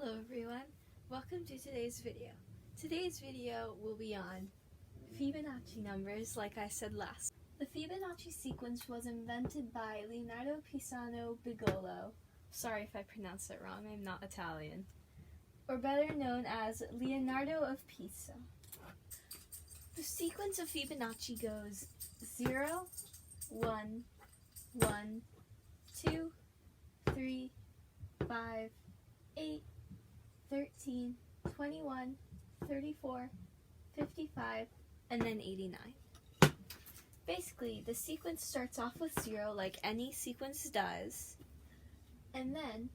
Hello everyone, welcome to today's video. Today's video will be on Fibonacci numbers, like I said last. The Fibonacci sequence was invented by Leonardo Pisano Bigolo. Sorry if I pronounced it wrong, I'm not Italian. Or better known as Leonardo of Pisa. The sequence of Fibonacci goes 0, 1, 1, 2, 3, 5, 8, 13, 21, 34, 55, and then 89. Basically, the sequence starts off with 0 like any sequence does, and then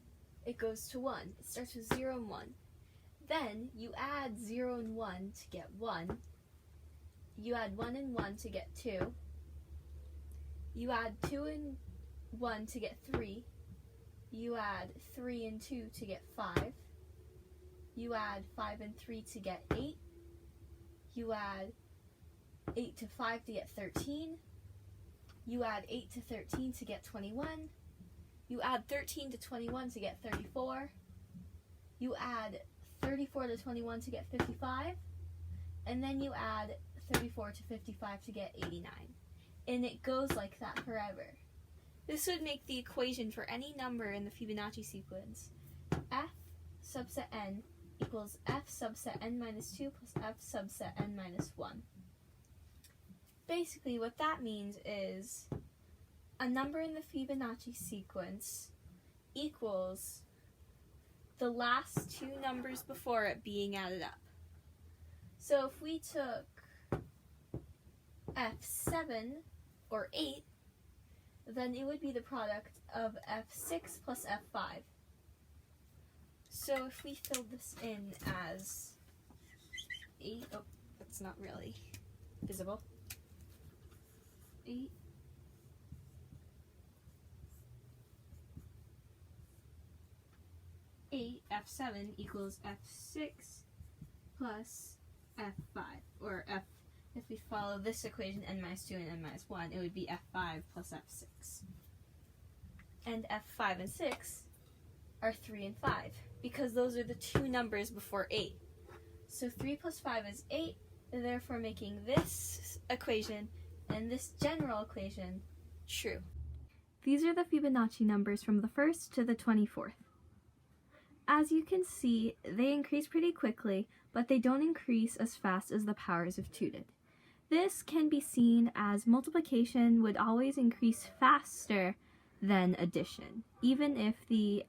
it goes to 1. It starts with 0 and 1. Then you add 0 and 1 to get 1. You add 1 and 1 to get 2. You add 2 and 1 to get 3. You add 3 and 2 to get 5. You add 5 and 3 to get 8. You add 8 to 5 to get 13. You add 8 to 13 to get 21. You add 13 to 21 to get 34. You add 34 to 21 to get 55. And then you add 34 to 55 to get 89. And it goes like that forever. This would make the equation for any number in the Fibonacci sequence. F subset n equals f subset n minus 2 plus f subset n minus 1. Basically, what that means is a number in the Fibonacci sequence equals the last two numbers before it being added up. So if we took f7 or 8, then it would be the product of f6 plus f5. So if we fill this in as 8, oh, that's not really visible. 8, f7 equals f6 plus f5, or f. If we follow this equation, n minus 2 and n minus 1, it would be f5 plus f6. And f5 and 6 are 3 and 5, because those are the two numbers before 8. So 3 plus 5 is 8, therefore making this equation and this general equation true. These are the Fibonacci numbers from the 1st to the 24th. As you can see, they increase pretty quickly, but they don't increase as fast as the powers of 2 did. This can be seen as multiplication would always increase faster than addition, even if the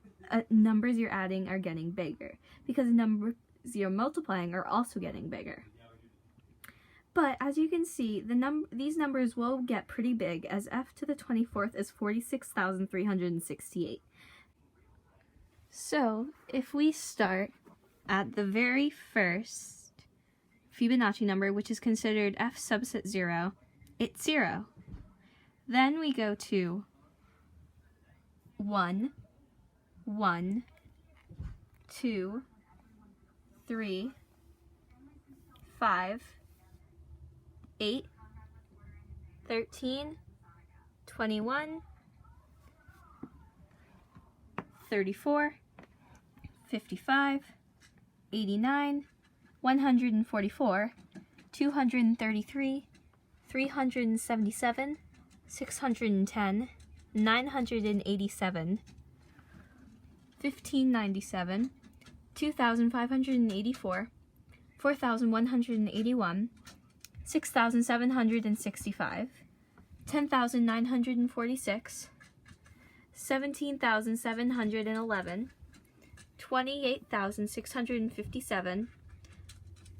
numbers you're adding are getting bigger, because the numbers you're multiplying are also getting bigger. But as you can see, these numbers will get pretty big, as f to the 24th is 46,368. So if we start at the very first Fibonacci number, which is considered f subset 0, it's 0. Then we go to 1, 1, 2, 3, 5, 8, 13, 21, 34, 55, 89, 144, 233, 377, 610, 987, 1597, 2584, 4181, 6765, 10,946, 17,711, 28,657,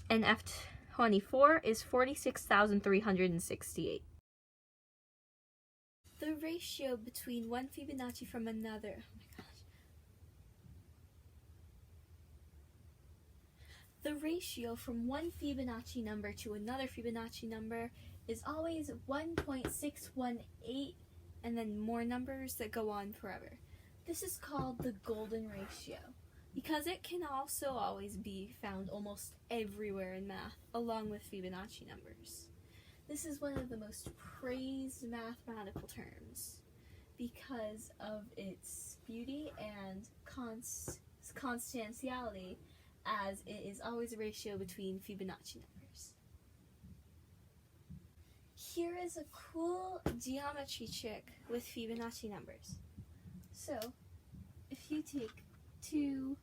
and F24 is 46,368. The ratio between one Fibonacci from another, oh my gosh. The ratio from one Fibonacci number to another Fibonacci number is always 1.618, and then more numbers that go on forever. This is called the golden ratio, because it can also always be found almost everywhere in math, along with Fibonacci numbers. This is one of the most praised mathematical terms because of its beauty and constantiality, as it is always a ratio between Fibonacci numbers. Here is a cool geometry trick with Fibonacci numbers. So, if you take two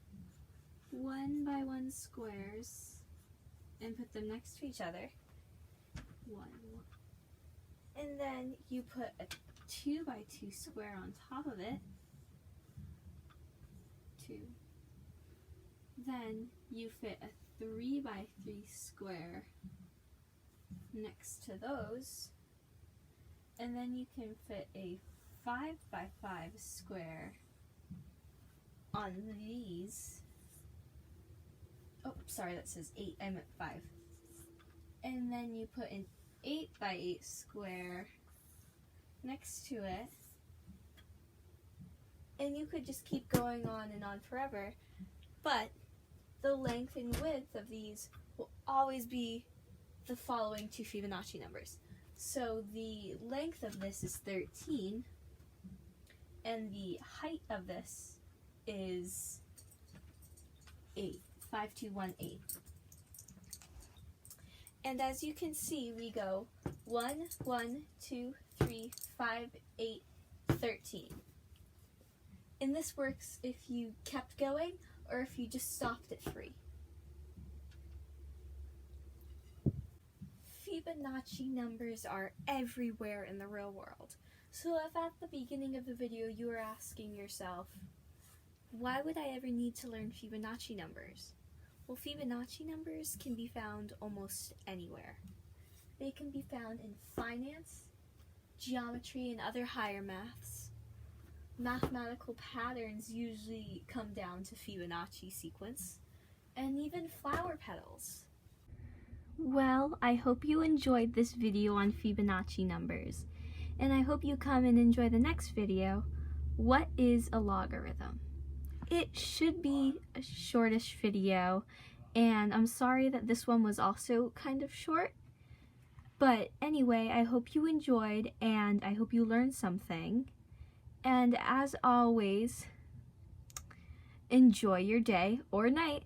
1 by 1 squares and put them next to each other, 1, 1, and then you put a 2 by 2 square on top of it, 2. Then you fit a 3 by 3 square next to those, and then you can fit a 5 by 5 square on these. Oh, sorry, that says 8, I meant 5. And then you put an 8 by 8 square next to it, and you could just keep going on and on forever, but the length and width of these will always be the following two Fibonacci numbers. So the length of this is 13, and the height of this is 8, 5218. And as you can see, we go 1, 1, 2, 3, 5, 8, 13. And this works if you kept going or if you just stopped at 3. Fibonacci numbers are everywhere in the real world. So if at the beginning of the video you were asking yourself, why would I ever need to learn Fibonacci numbers? Well, Fibonacci numbers can be found almost anywhere. They can be found in finance, geometry, and other higher maths. Mathematical patterns usually come down to Fibonacci sequence, and even flower petals. Well, I hope you enjoyed this video on Fibonacci numbers, and I hope you come and enjoy the next video. What is a logarithm? It should be a shortish video, and I'm sorry that this one was also kind of short. But anyway, I hope you enjoyed, and I hope you learned something. And as always, enjoy your day or night.